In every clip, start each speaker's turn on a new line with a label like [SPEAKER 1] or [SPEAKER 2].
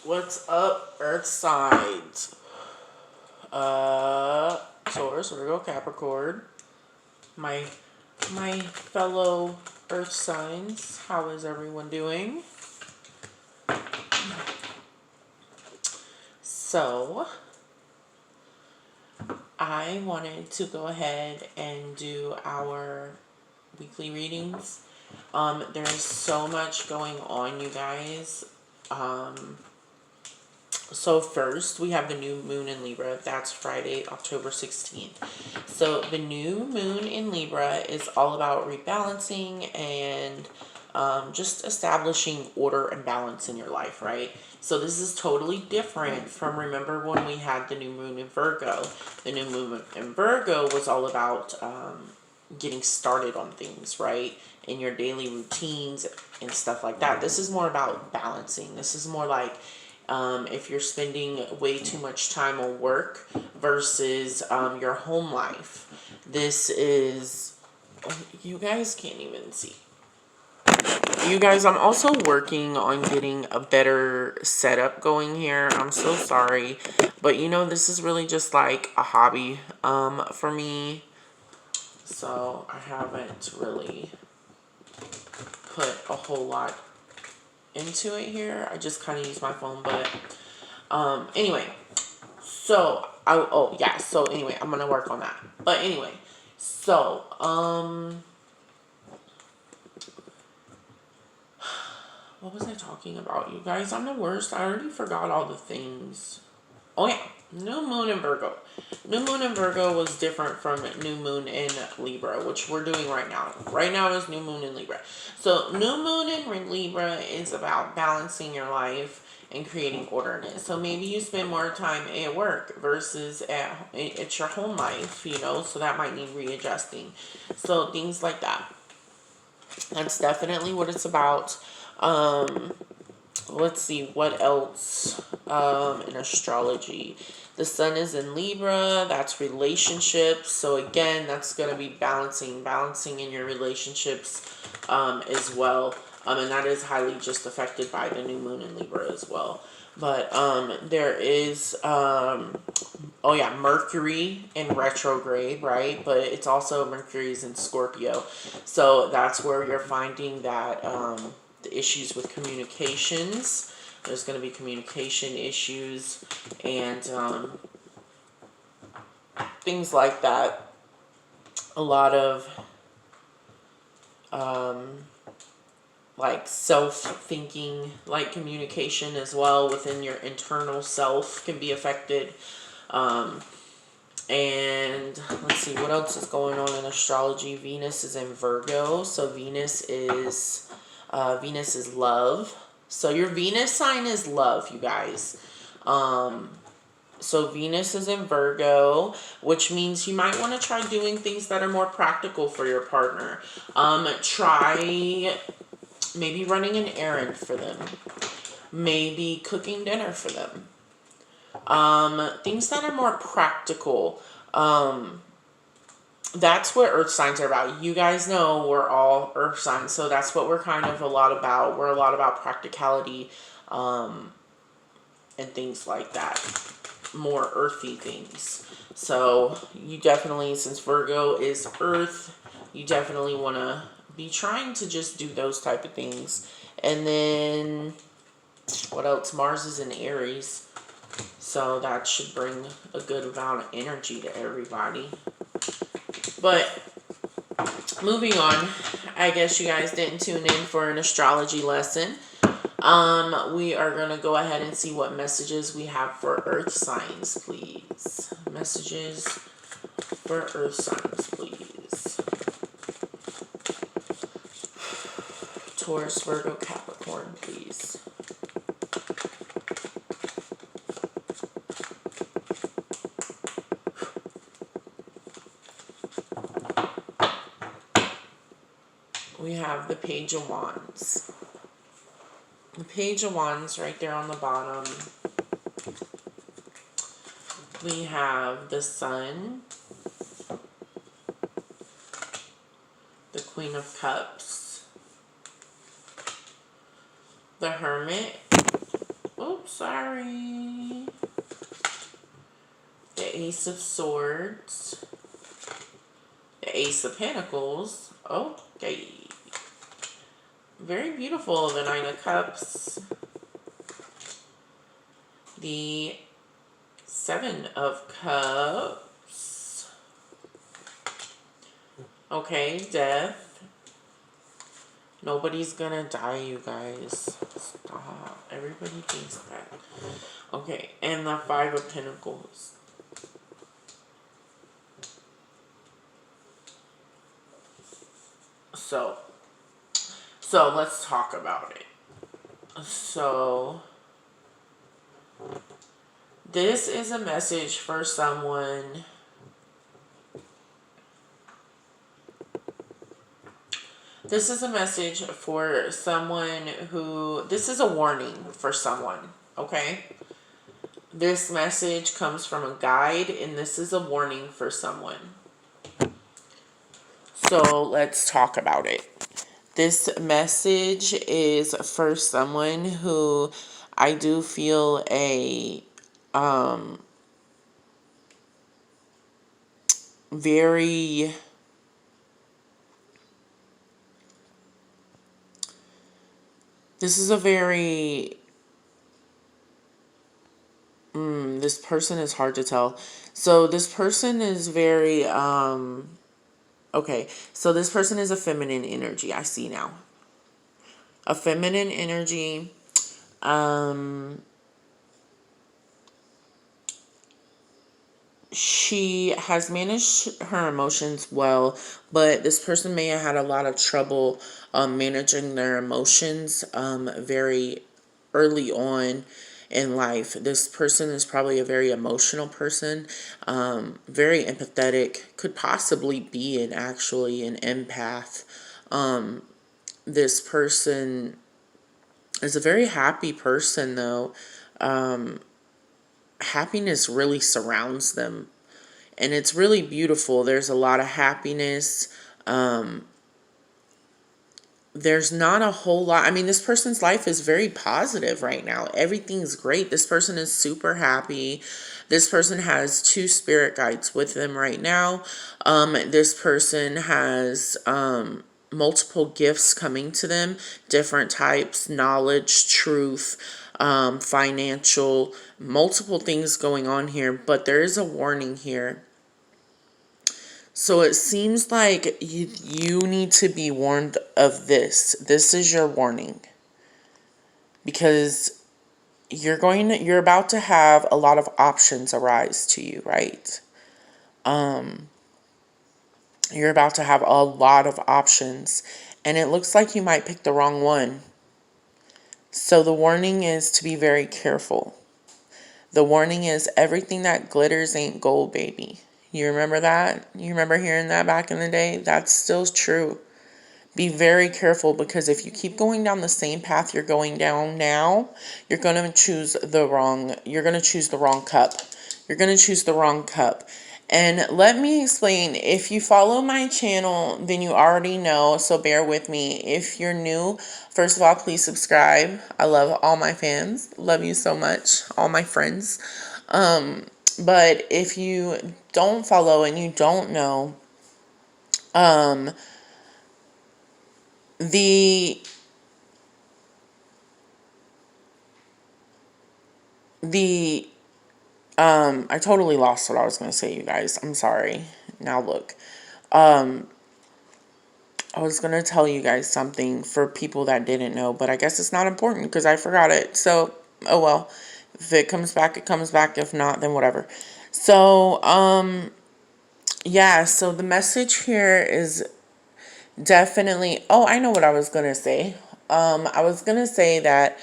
[SPEAKER 1] What's up, Earth signs? Taurus, Virgo, Capricorn. My fellow Earth signs. How is everyone doing? So, I wanted to go ahead and do our weekly readings. There's so much going on, you guys. So first, we have the new moon in Libra. That's Friday, October 16th. So the new moon in Libra is all about rebalancing and just establishing order and balance in your life, right? So this is totally different from, remember when we had the new moon in Virgo. The new moon in Virgo was all about getting started on things, right? In your daily routines and stuff like that. This is more about balancing. This is more like if you're spending way too much time on work versus your home life. This is, you guys can't even see. You guys, I'm also working on getting a better setup going here. I'm so sorry. But you know, this is really just like a hobby for me. So I haven't really put a whole lot into it here. I just kind of use my phone, but anyway, so so anyway, I'm gonna work on that. But anyway, so what was I talking about, you guys? I'm the worst. I already forgot all the things. Oh yeah, new moon in Virgo. New moon in Virgo was different from new moon in Libra, which we're doing right now. Right now is new moon in Libra. So new moon in Libra is about balancing your life and creating order in it. So maybe you spend more time at work versus at your home life, you know, so that might need readjusting. So things like that. That's definitely what it's about. Let's see what else in astrology. The sun is in Libra. That's relationships. So again, that's going to be balancing in your relationships as well. And that is highly just affected by the new moon in Libra as well. But there is Mercury in retrograde, right? But it's also Mercury's in Scorpio. So that's where you're finding that the issues with communications. There's going to be communication issues and things like that. A lot of like self-thinking, like communication as well within your internal self can be affected. And let's see what else is going on in astrology. Venus is in Virgo, so Venus is love. So your Venus sign is love, you guys. So Venus is in Virgo, which means you might want to try doing things that are more practical for your partner. Try maybe running an errand for them. Maybe cooking dinner for them. Things that are more practical. That's what earth signs are about. You guys know we're all earth signs, so that's what we're kind of a lot about. We're a lot about practicality and things like that. More earthy things. So you definitely, since Virgo is earth, you definitely want to be trying to just do those type of things. And then what else? Mars is in Aries. So that should bring a good amount of energy to everybody. But moving on, I guess you guys didn't tune in for an astrology lesson. We are going to go ahead and see what messages we have for earth signs, please. Messages for earth signs, please. Taurus, Virgo, Capricorn, please. We have the Page of Wands. The Page of Wands right there on the bottom. We have the Sun. The Queen of Cups. The Hermit. Oops. sorry. The Ace of Swords. The Ace of Pentacles. Okay. Very beautiful. The Nine of Cups. The Seven of Cups. Okay, Death. Nobody's gonna die, you guys. Stop. Everybody thinks that. Okay, and the Five of Pentacles. So let's talk about it. So this is a message for someone This is a message for someone who, this is a warning for someone, okay? This message comes from a guide, and this is a warning for someone. So let's talk about it. This message is for someone who I do feel a very this is a very this person is hard to tell. So this person is very okay, so this person is a feminine energy, I see now. A feminine energy. She has managed her emotions well, but this person may have had a lot of trouble managing their emotions very early on in life. This person is probably a very emotional person, very empathetic, could possibly be actually an empath. This person is a very happy person, though. Happiness really surrounds them, and it's really beautiful. There's a lot of happiness. There's not a whole lot. I mean, this person's life is very positive right now. Everything's great. This person is super happy. This person has two spirit guides with them right now. This person has multiple gifts coming to them, different types, knowledge, truth, financial, multiple things going on here, but there is a warning here. So it seems like you need to be warned of this. This is your warning. Because you're about to have a lot of options arise to you, right? You're about to have a lot of options, and it looks like you might pick the wrong one. So the warning is to be very careful. The warning is everything that glitters ain't gold, baby. You remember that? You remember hearing that back in the day? That's still true. Be very careful, because if you keep going down the same path you're going down now, you're going to choose the wrong cup. You're going to choose the wrong cup. And let me explain. If you follow my channel, then you already know, so bear with me. If you're new, first of all, please subscribe. I love all my fans. Love you so much, all my friends. But if you don't follow and you don't know, I totally lost what I was going to say, you guys. I'm sorry. Now look. I was going to tell you guys something for people that didn't know, but I guess it's not important because I forgot it. So, oh well. If it comes back, it comes back. If not, then whatever. So, yeah, so the message here is definitely, oh, I know what I was going to say. I was going to say that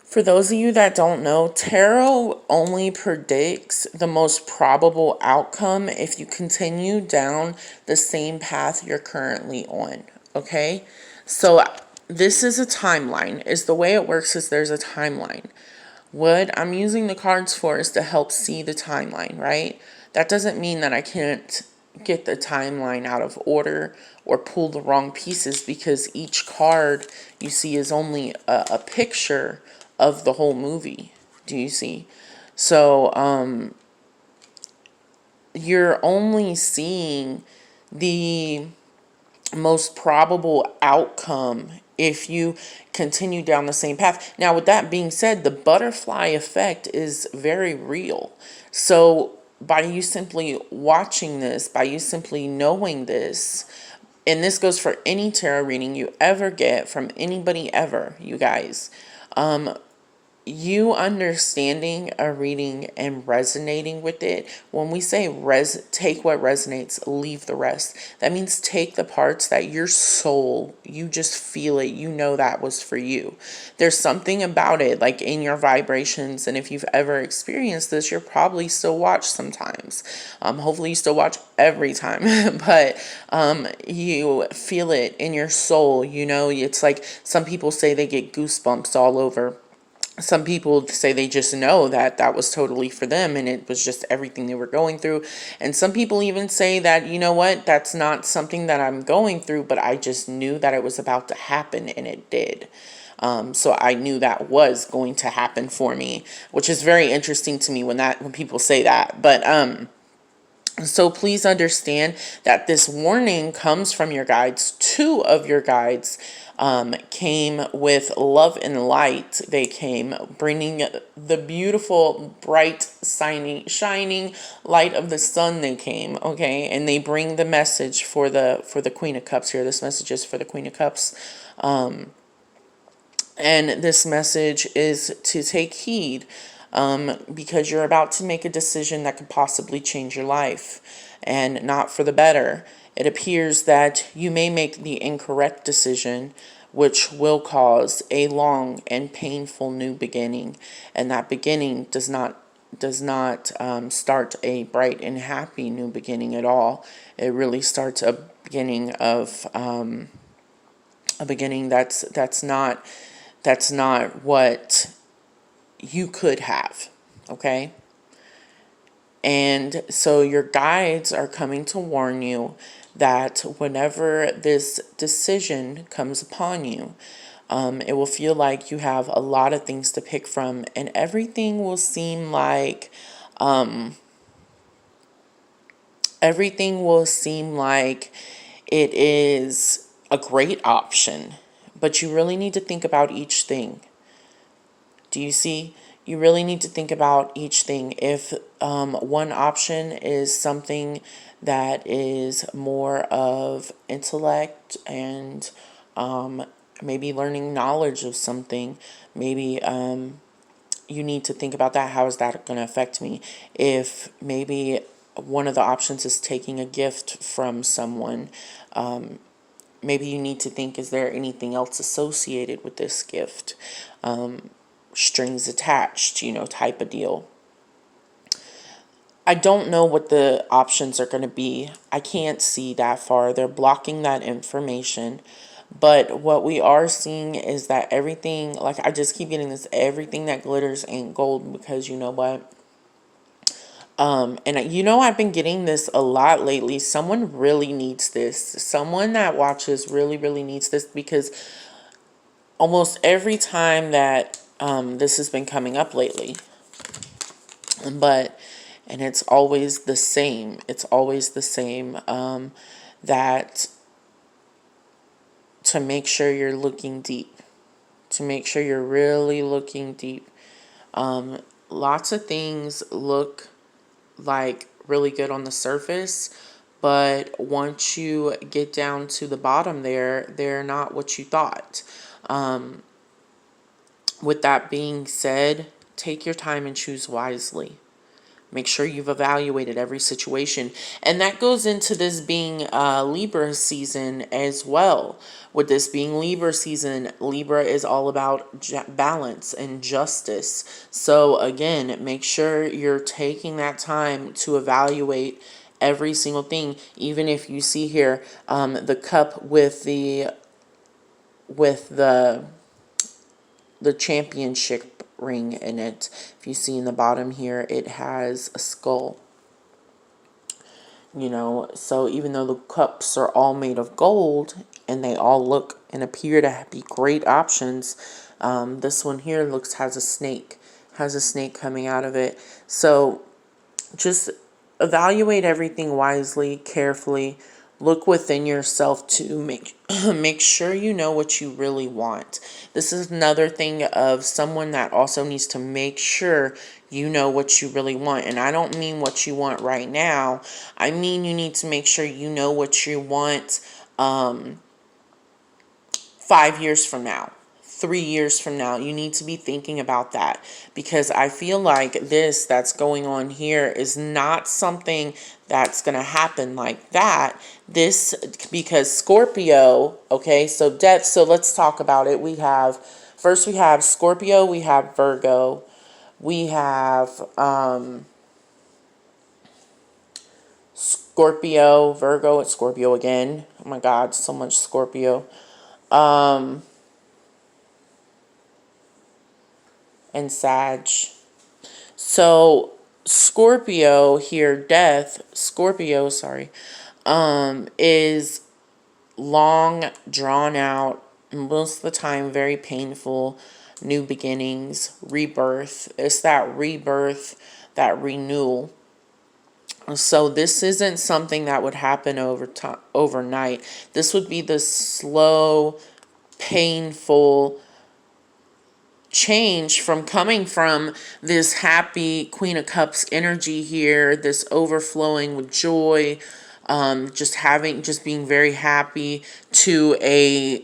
[SPEAKER 1] for those of you that don't know, tarot only predicts the most probable outcome if you continue down the same path you're currently on, okay? So this is a timeline. Is the way it works is there's a timeline. What I'm using the cards for is to help see the timeline, right? That doesn't mean that I can't get the timeline out of order or pull the wrong pieces, because each card you see is only a picture of the whole movie. Do you see? So, you're only seeing the most probable outcome if you continue down the same path. Now, with that being said, the butterfly effect is very real. So, by you simply watching this, by you simply knowing this, and this goes for any tarot reading you ever get from anybody ever, you guys, you understanding a reading and resonating with it. When we say take what resonates, leave the rest, that means take the parts that your soul, you just feel it, you know that was for you. There's something about it, like in your vibrations, and if you've ever experienced this, you're probably still watch sometimes. Hopefully you still watch every time, but you feel it in your soul. You know, it's like some people say they get goosebumps all over. Some people say they just know that that was totally for them and it was just everything they were going through. And some people even say that, you know what, that's not something that I'm going through, but I just knew that it was about to happen, and it did. So I knew that was going to happen for me, which is very interesting to me when people say that. But so please understand that this warning comes from your guides. Two of your guides came with love and light. They came bringing the beautiful, bright, shining light of the sun. They came, okay, and they bring the message for the Queen of Cups here. This message is for the Queen of Cups, and this message is to take heed. Because you're about to make a decision that could possibly change your life, and not for the better. It appears that you may make the incorrect decision, which will cause a long and painful new beginning, and that beginning does not start a bright and happy new beginning at all. It really starts a beginning of a beginning that's not what you could have, okay? And so your guides are coming to warn you that whenever this decision comes upon you, it will feel like you have a lot of things to pick from, and everything will seem like it is a great option, but you really need to think about each thing. Do you see? You really need to think about each thing. If one option is something that is more of intellect and maybe learning knowledge of something, maybe you need to think about that. How is that going to affect me? If maybe one of the options is taking a gift from someone, maybe you need to think, is there anything else associated with this gift? Strings attached, type of deal. I don't know what the options are going to be. I can't see that far. They're blocking that information. But what we are seeing is that everything, like I just keep getting this, everything that glitters ain't gold, because you know what? And I've been getting this a lot lately. Someone really needs this. Someone that watches really, really needs this, because almost every time that this has been coming up lately, and it's always the same. It's always the same. That to make sure you're looking deep, to make sure you're really looking deep. Lots of things look like really good on the surface, but once you get down to the bottom there, they're not what you thought. With that being said, take your time and choose wisely. Make sure you've evaluated every situation. And that goes into this being Libra season as well. With this being Libra season, Libra is all about balance and justice. So again, make sure you're taking that time to evaluate every single thing. Even if you see here the cup with the championship ring in it. If you see in the bottom here, it has a skull. So even though the cups are all made of gold and they all look and appear to be great options, This one here has a snake coming out of it. So just evaluate everything wisely, carefully. Look within yourself to make sure you know what you really want. This is another thing of someone that also needs to make sure you know what you really want. And I don't mean what you want right now. I mean you need to make sure you know what you want 5 years from now. 3 years from now, you need to be thinking about that, because I feel like this that's going on here is not something that's going to happen like that. This, because Scorpio, okay, so death, so let's talk about it. We have Scorpio, we have Virgo, we have Scorpio, Virgo, it's Scorpio again. Oh my God, so much Scorpio. And Sag. So Scorpio here, Scorpio, sorry, is long, drawn out, most of the time very painful, new beginnings, rebirth. It's that rebirth, that renewal. So this isn't something that would happen overnight. This would be the slow, painful change from coming from this happy Queen of Cups energy here, this overflowing with joy, just being very happy, to a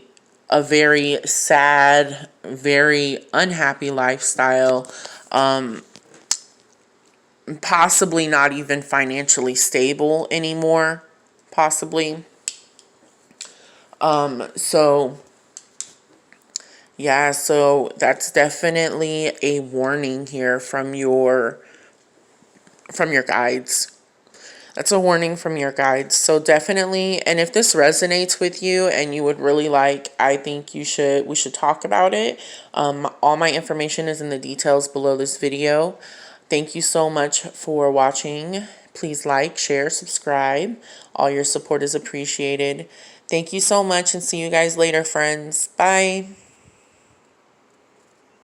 [SPEAKER 1] very sad, very unhappy lifestyle, possibly not even financially stable anymore, possibly. So yeah, so that's definitely a warning here from your guides. That's a warning from your guides. So definitely, and if this resonates with you and you would really like, I think we should talk about it. All my information is in the details below this video. Thank you so much for watching. Please like, share, subscribe. All your support is appreciated. Thank you so much, and see you guys later, friends. Bye.